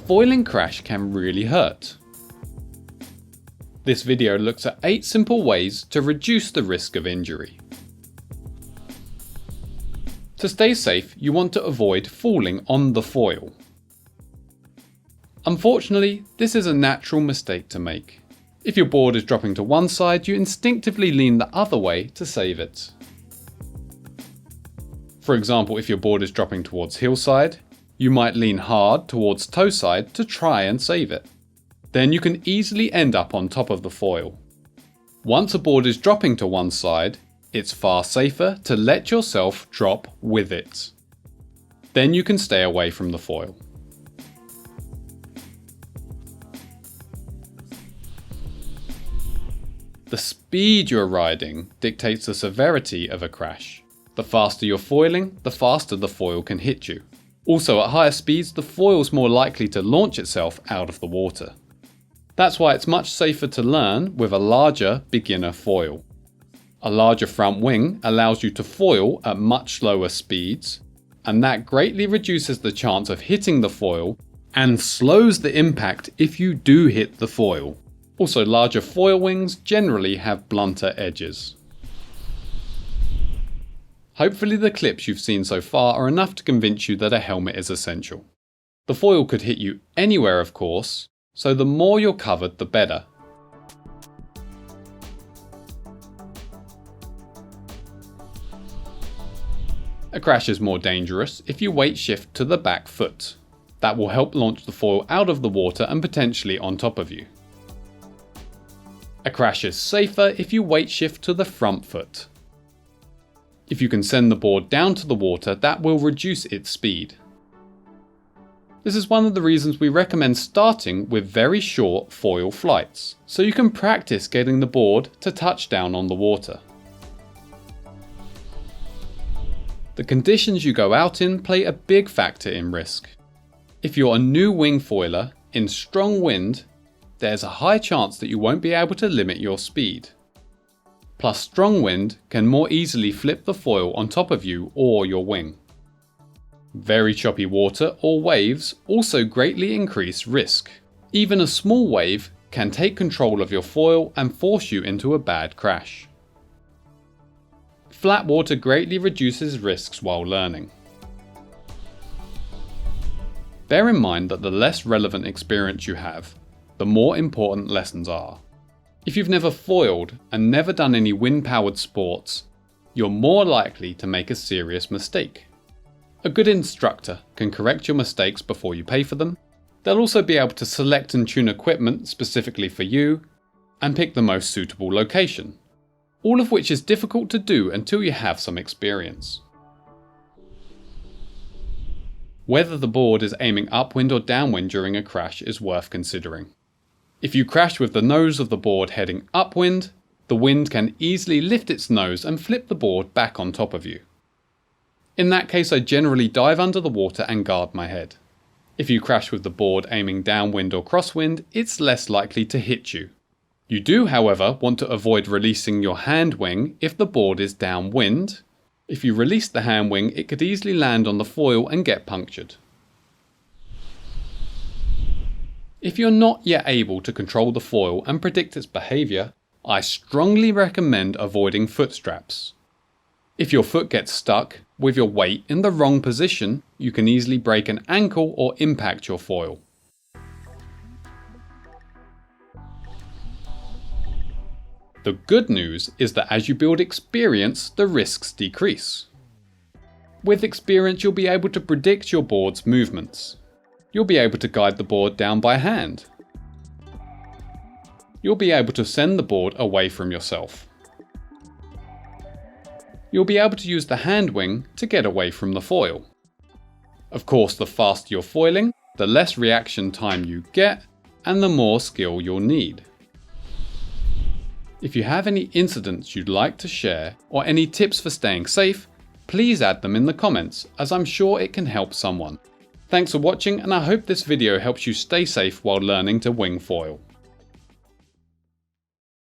foiling crash can really hurt. This video looks at 8 simple ways to reduce the risk of injury. To stay safe, you want to avoid falling on the foil. Unfortunately, this is a natural mistake to make. If your board is dropping to one side, you instinctively lean the other way to save it. For example, if your board is dropping towards hillside, you might lean hard towards toe side to try and save it. Then you can easily end up on top of the foil. Once a board is dropping to one side, it's far safer to let yourself drop with it. Then you can stay away from the foil. The speed you're riding dictates the severity of a crash. The faster you're foiling, the faster the foil can hit you. Also, at higher speeds, the foil's more likely to launch itself out of the water. That's why it's much safer to learn with a larger beginner foil. A larger front wing allows you to foil at much slower speeds, and that greatly reduces the chance of hitting the foil and slows the impact if you do hit the foil. Also, larger foil wings generally have blunter edges. Hopefully the clips you've seen so far are enough to convince you that a helmet is essential. The foil could hit you anywhere, of course, so the more you're covered, the better. A crash is more dangerous if you weight shift to the back foot. That will help launch the foil out of the water and potentially on top of you. A crash is safer if you weight shift to the front foot. If you can send the board down to the water, that will reduce its speed. This is one of the reasons we recommend starting with very short foil flights, so you can practice getting the board to touch down on the water. The conditions you go out in play a big factor in risk. If you're a new wingfoiler in strong wind, there's a high chance that you won't be able to limit your speed. Plus, strong wind can more easily flip the foil on top of you or your wing. Very choppy water or waves also greatly increase risk. Even a small wave can take control of your foil and force you into a bad crash. Flat water greatly reduces risks while learning. Bear in mind that the less relevant experience you have, the more important lessons are. If you've never foiled and never done any wind-powered sports, you're more likely to make a serious mistake. A good instructor can correct your mistakes before you pay for them. They'll also be able to select and tune equipment specifically for you and pick the most suitable location, all of which is difficult to do until you have some experience. Whether the board is aiming upwind or downwind during a crash is worth considering. If you crash with the nose of the board heading upwind, the wind can easily lift its nose and flip the board back on top of you. In that case, I generally dive under the water and guard my head. If you crash with the board aiming downwind or crosswind, it's less likely to hit you. You do, however, want to avoid releasing your hand wing if the board is downwind. If you release the hand wing, it could easily land on the foil and get punctured. If you're not yet able to control the foil and predict its behaviour, I strongly recommend avoiding footstraps. If your foot gets stuck with your weight in the wrong position, you can easily break an ankle or impact your foil. The good news is that as you build experience, the risks decrease. With experience, you'll be able to predict your board's movements. You'll be able to guide the board down by hand. You'll be able to send the board away from yourself. You'll be able to use the hand wing to get away from the foil. Of course, the faster you're foiling, the less reaction time you get, and the more skill you'll need. If you have any incidents you'd like to share, or any tips for staying safe, please add them in the comments, as I'm sure it can help someone. Thanks for watching, and I hope this video helps you stay safe while learning to wingfoil.